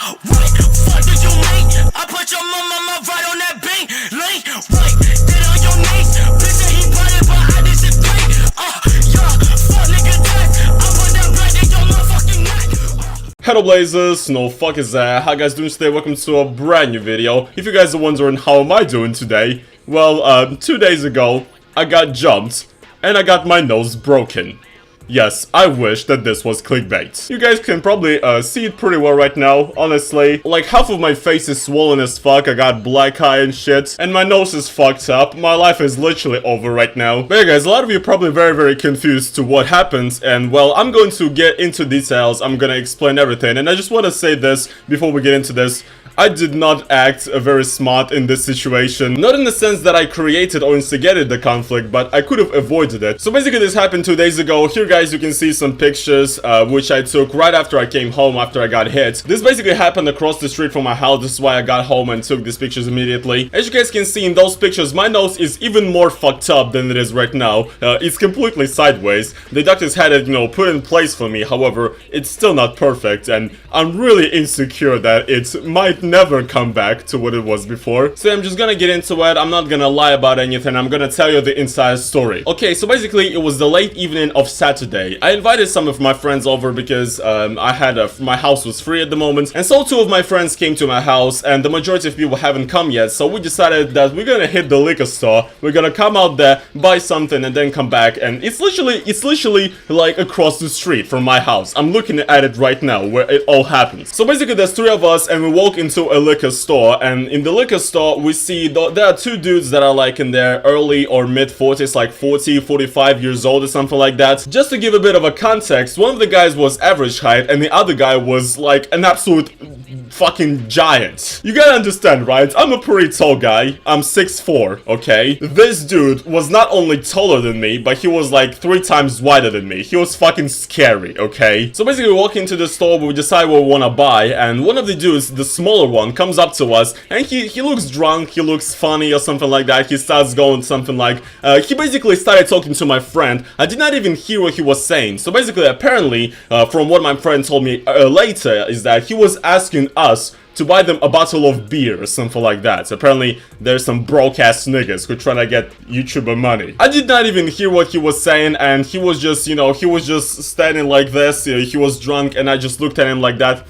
What? Fuck did you mean? I put your mama right on that beat. Link, right, get on your knees. Bitch said he brought it, but I disagree. Yeah, fuck nigga that. I put that black in your motherfucking neck. Hello Blazers, NFKRZ, how you guys doing today? Welcome to a brand new video. If you guys are wondering how am I doing today, well, 2 days ago, I got jumped, and I got my nose broken. Yes, I wish that this was clickbait. You guys can probably see it pretty well right now, honestly. Like, half of my face is swollen as fuck, I got black eye and shit, and my nose is fucked up. My life is literally over right now. But yeah guys, a lot of you are probably very confused to what happened, and well, I'm going to get into details, I'm gonna explain everything, and I just want to say this before we get into this. I did not act very smart in this situation. Not in the sense that I created or instigated the conflict, but I could have avoided it. So basically this happened 2 days ago. Here guys, you can see some pictures which I took right after I came home after I got hit. This basically happened across the street from my house. This is why I got home and took these pictures immediately. As you guys can see in those pictures, my nose is even more fucked up than it is right now. It's completely sideways. The doctors had it, put in place for me. However, it's still not perfect, and I'm really insecure that it might never come back to what it was before. So I'm just gonna get into it. I'm not gonna lie about anything. I'm gonna tell you the entire story. Okay, so basically it was the late evening of Saturday. I invited some of my friends over because my house was free at the moment, and so two of my friends came to my house, and the majority of people haven't come yet. So we decided that we're gonna hit the liquor store. We're gonna come out there, buy something, and then come back. And it's literally like across the street from my house. I'm looking at it right now where it all happens. So basically there's three of us, and we walk into a liquor store, and in the liquor store we see there are two dudes that are like in their early or mid 40s, like 40-45 years old or something like that. Just to give a bit of a context, one of the guys was average height and the other guy was like an absolute fucking giant. You gotta understand, right? I'm a pretty tall guy. I'm 6'4", okay? This dude was not only taller than me, but he was like 3 times wider than me. He was fucking scary, okay? So basically we walk into the store, we decide what we wanna buy, and one of the dudes, the smaller one, comes up to us, and he looks drunk, he looks funny or something like that. He starts going something like, he basically started talking to my friend. I did not even hear what he was saying. So basically, apparently, from what my friend told me later, is that he was asking us to buy them a bottle of beer or something like that. So apparently there's some broke-ass niggas who trying to get YouTuber money. I did not even hear what he was saying, and he was just, he was just standing like this. He was drunk, and I just looked at him like that,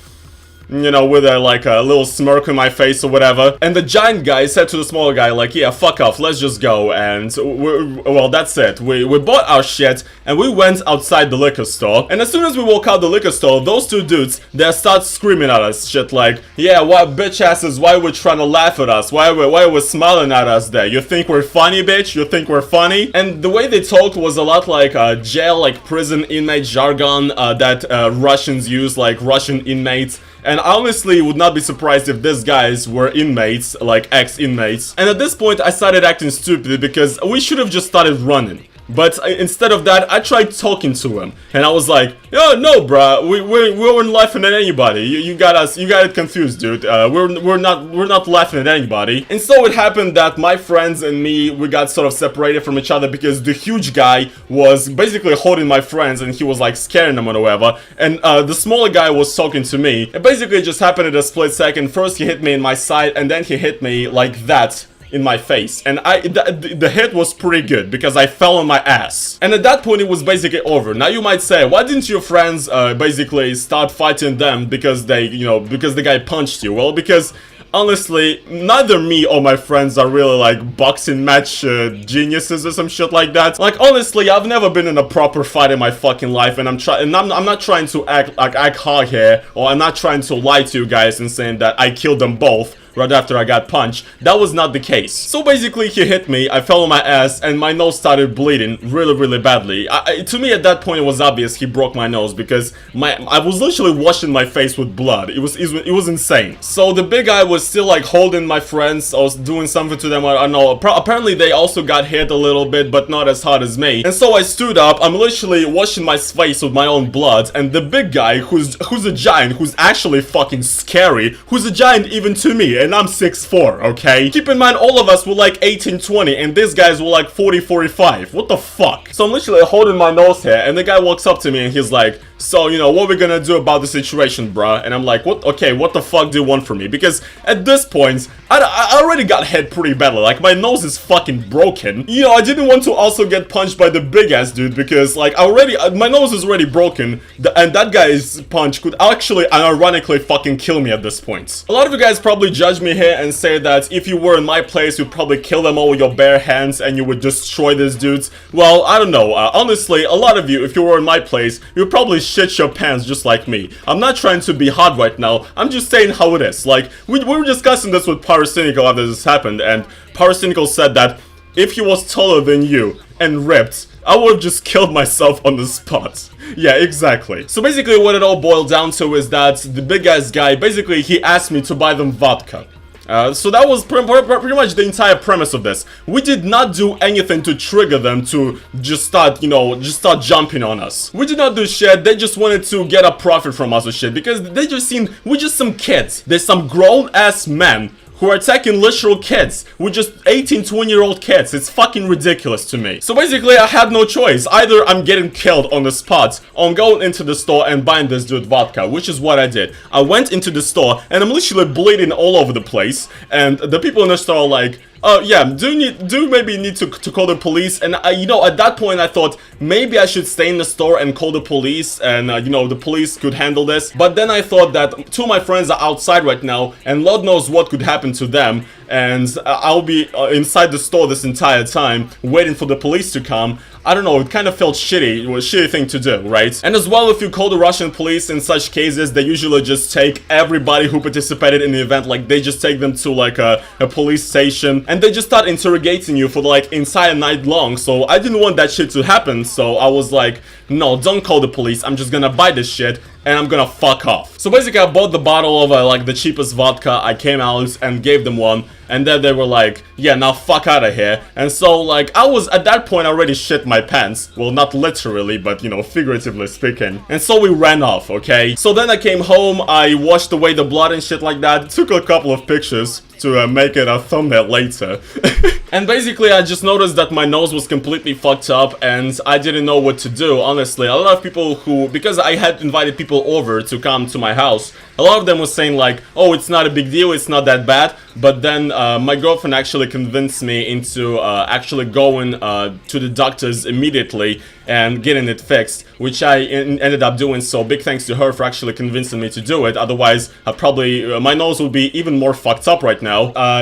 with a little smirk on my face or whatever. And the giant guy said to the smaller guy, like, yeah, fuck off, let's just go. And well, that's it. We bought our shit and we went outside the liquor store. And as soon as we walk out the liquor store, those two dudes, they start screaming at us shit like, yeah, what bitch asses, why we're trying to laugh at us? Why we're smiling at us there? You think we're funny, bitch? You think we're funny? And the way they talked was a lot like jail, like prison inmate jargon that Russians use, like Russian inmates. And I honestly would not be surprised if these guys were inmates, like ex-inmates. And at this point I started acting stupid because we should have just started running. But instead of that, I tried talking to him, and I was like, "Yo, no, bruh, we weren't laughing at anybody. You got it confused, dude. We're not laughing at anybody." And so it happened that my friends and me, we got sort of separated from each other because the huge guy was basically holding my friends, and he was like scaring them or whatever. And the smaller guy was talking to me. It basically just happened in a split second. First he hit me in my side, and then he hit me like that in my face, and the hit was pretty good because I fell on my ass. And at that point it was basically over. Now you might say, why didn't your friends basically start fighting them because they, because the guy punched you? Well, because honestly, neither me or my friends are really like boxing match geniuses or some shit like that. Like honestly, I've never been in a proper fight in my fucking life, and I'm not trying to act hard here, or I'm not trying to lie to you guys and saying that I killed them both right after I got punched. That was not the case. So basically he hit me, I fell on my ass, and my nose started bleeding really badly. To me at that point it was obvious he broke my nose because I was literally washing my face with blood. It was insane. So the big guy was still like holding my friends. I was doing something to them, I don't know. Apparently they also got hit a little bit, but not as hard as me. And so I stood up, I'm literally washing my face with my own blood, and the big guy, who's a giant, who's actually fucking scary, who's a giant even to me, and I'm 6'4", okay? Keep in mind, all of us were like 18-20, and these guys were like 40-45. What the fuck? So I'm literally holding my nose here, and the guy walks up to me and he's like, So, you know, what we're gonna do about the situation, bruh? And I'm like, what? Okay, what the fuck do you want from me? Because at this point, I already got hit pretty badly. Like, my nose is fucking broken. You know, I didn't want to also get punched by the big ass dude because, like, my nose is already broken, and that guy's punch could actually, ironically, fucking kill me at this point. A lot of you guys probably judge me here and say that if you were in my place, you'd probably kill them all with your bare hands and you would destroy these dudes. Well, I don't know. Honestly, a lot of you, if you were in my place, you'd probably shit your pants just like me. I'm not trying to be hard right now. I'm just saying how it is. Like, we were discussing this with Pyrocynical after this happened, and Pyrocynical said that if he was taller than you and ripped, I would have just killed myself on the spot. Yeah, exactly. So basically what it all boiled down to is that the big ass guy, basically he asked me to buy them vodka. So that was pretty much the entire premise of this. We did not do anything to trigger them to just start, you know, jumping on us. We did not do shit. They just wanted to get a profit from us or shit because they just seem, we're just some kids. There's some grown-ass men who are attacking literal kids. We're just 18, 20-year-old kids. It's fucking ridiculous to me. So basically, I had no choice. Either I'm getting killed on the spot, or I'm going into the store and buying this dude vodka, which is what I did. I went into the store, and I'm literally bleeding all over the place, and the people in the store are like, oh yeah, do you maybe need to call the police? And you know, at that point I thought maybe I should stay in the store and call the police, and you know, the police could handle this. But then I thought that two of my friends are outside right now, and Lord knows what could happen to them, and I'll be inside the store this entire time waiting for the police to come. I don't know, it kind of felt shitty. It was a shitty thing to do, right? And as well, if you call the Russian police in such cases, they usually just take everybody who participated in the event, like they just take them to like a police station, and they just start interrogating you for like entire night long. So I didn't want that shit to happen, so I was like, no, don't call the police, I'm just gonna buy this shit and I'm gonna fuck off. So basically I bought the bottle of like the cheapest vodka, I came out and gave them one, and then they were like, yeah, now fuck out of here. And so like, I was at that point already shit my pants. Well, not literally, but you know, figuratively speaking. And so we ran off, okay? So then I came home, I washed away the blood and shit like that, took a couple of pictures to make it a thumbnail later. And basically I just noticed that my nose was completely fucked up and I didn't know what to do, honestly. A lot of people who, because I had invited people over to come to my house, a lot of them was saying like, oh, it's not a big deal, it's not that bad. But then my girlfriend actually convinced me into actually going to the doctors immediately and getting it fixed, which I ended up doing. So big thanks to her for actually convincing me to do it. Otherwise, I probably my nose would be even more fucked up right now.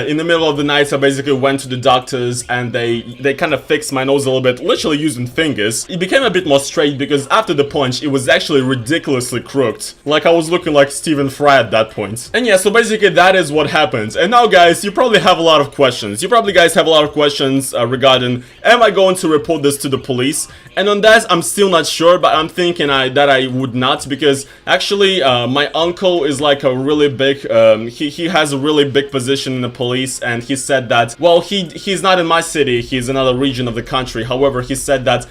In the middle of the night, I basically went to the doctors and they kind of fixed my nose a little bit, literally using fingers. It became a bit more straight because after the punch, it was actually ridiculously crooked. Like I was looking like Stephen Fry at that point. And yeah, so basically that is what happened. And now guys, you probably have a lot of questions. You probably guys have a lot of questions regarding, am I going to report this to the police? And on that, I'm still not sure, but I'm thinking that I would not, because actually my uncle is like a really big, he has a really big position in the police, and he said that, well, he's not in my city, he's in another region of the country. However, he said that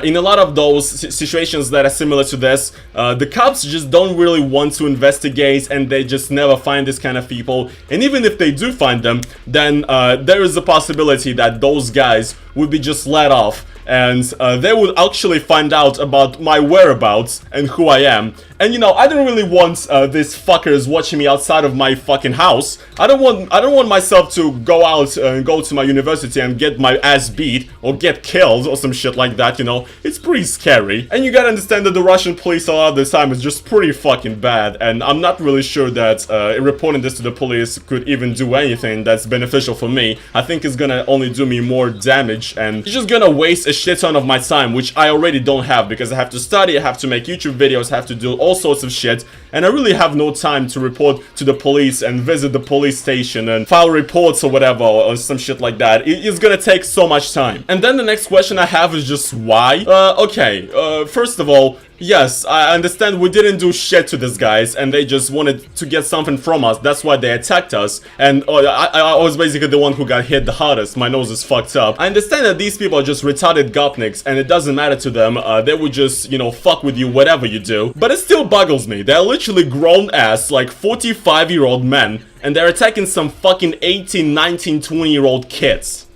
in a lot of those situations that are similar to this, the cops just don't really want to investigate, and they just never find this kind of people. And even if they do find them, then there is a possibility that those guys would be just let off, and they would actually find out about my whereabouts and who I am. And you know, I don't really want these fuckers watching me outside of my fucking house. I don't want myself to go out and go to my university and get my ass beat or get killed or some shit like that, you know. It's pretty scary. And you gotta understand that the Russian police a lot of the time is just pretty fucking bad, and I'm not really sure that reporting this to the police could even do anything that's beneficial for me. I think it's gonna only do me more damage, and it's just gonna waste a shit ton of my time, which I already don't have, because I have to study, I have to make YouTube videos, I have to do all sorts of shit, and I really have no time to report to the police and visit the police station and file reports or whatever, or some shit like that. It's gonna take so much time. And then the next question I have is just why? Okay, first of all, yes, I understand we didn't do shit to these guys, and they just wanted to get something from us. That's why they attacked us, and I was basically the one who got hit the hardest. My nose is fucked up. I understand that these people are just retarded gopniks, and it doesn't matter to them. They would just, you know, fuck with you whatever you do. But it still boggles me. They're literally grown-ass, like 45-year-old men, and they're attacking some fucking 18, 19, 20-year-old kids.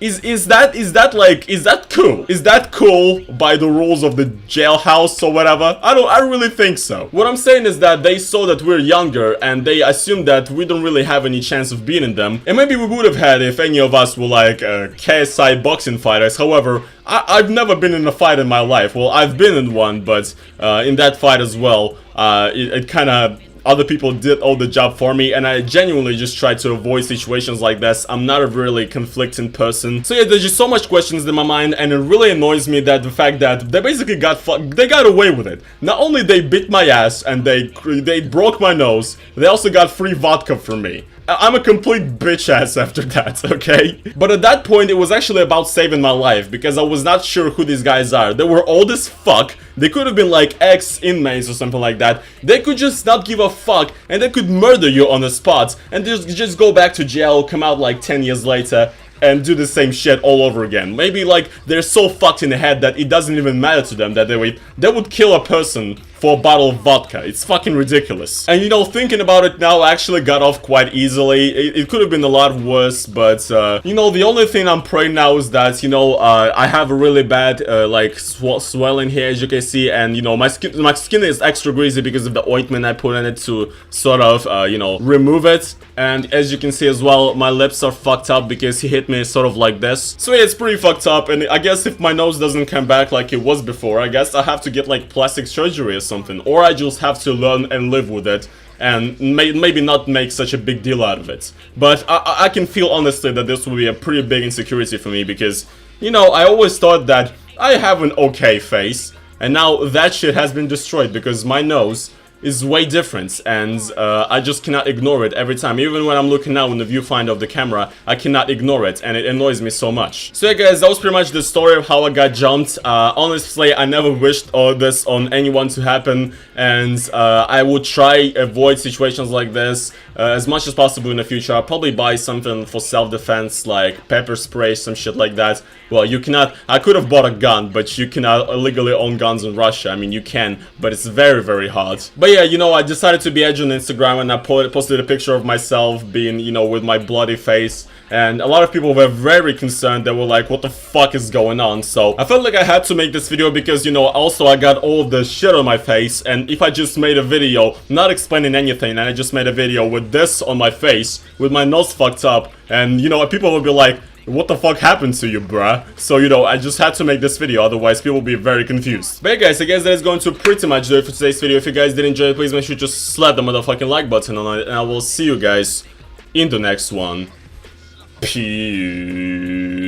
Is that cool? Is that cool by the rules of the jailhouse or whatever? I don't really think so. What I'm saying is that they saw that we're younger and they assumed that we don't really have any chance of beating them. And maybe we would have had if any of us were like KSI boxing fighters. However, I've never been in a fight in my life. Well, I've been in one, but in that fight as well, it kind of... Other people did all the job for me, and I genuinely just try to avoid situations like this. I'm not a really conflicting person. So yeah, there's just so much questions in my mind, and it really annoys me that the fact that they basically they got away with it. Not only they beat my ass and they broke my nose, they also got free vodka from me. I'm a complete bitch ass after that, okay? But at that point, it was actually about saving my life, because I was not sure who these guys are. They were old as fuck. They could have been like ex-inmates or something like that. They could just not give a fuck, and they could murder you on the spot, and just go back to jail, come out like 10 years later, and do the same shit all over again. Maybe like they're so fucked in the head that it doesn't even matter to them that they would kill a person for a bottle of vodka. It's fucking ridiculous. And you know, thinking about it now, I actually got off quite easily. It could have been a lot worse, but you know, the only thing I'm praying now is that, you know, I have a really bad like swelling here, as you can see, and you know, my skin is extra greasy because of the ointment I put in it to sort of you know, remove it. And as you can see as well, my lips are fucked up because he hit me sort of like this. So yeah, it's pretty fucked up, and I guess if my nose doesn't come back like it was before, I guess I have to get like plastic surgery or something, or I just have to learn and live with it and maybe not make such a big deal out of it. But I can feel honestly that this will be a pretty big insecurity for me because, you know, I always thought that I have an okay face, and now that shit has been destroyed because my nose is way different, and I just cannot ignore it every time. Even when I'm looking now in the viewfinder of the camera, I cannot ignore it, and it annoys me so much. So yeah guys, that was pretty much the story of how I got jumped. Honestly, I never wished all this on anyone to happen, and I would try avoid situations like this as much as possible in the future. I'll probably buy something for self-defense, like pepper spray, some shit like that. Well, you cannot... I could have bought a gun, but you cannot illegally own guns in Russia. I mean, you can, but it's very, very hard. But yeah, you know, I decided to be edgy on Instagram, and I posted a picture of myself being, you know, with my bloody face. And a lot of people were very concerned. They were like, what the fuck is going on? So I felt like I had to make this video because, you know, also I got all of the shit on my face. And if I just made a video not explaining anything, and I just made a video with this on my face, with my nose fucked up, and, you know, people would be like, what the fuck happened to you, bruh? So, you know, I just had to make this video, otherwise people will be very confused. But yeah, guys, I guess that is going to pretty much do it for today's video. If you guys did enjoy it, please make sure to just slap the motherfucking like button on it, and I will see you guys in the next one. Peace.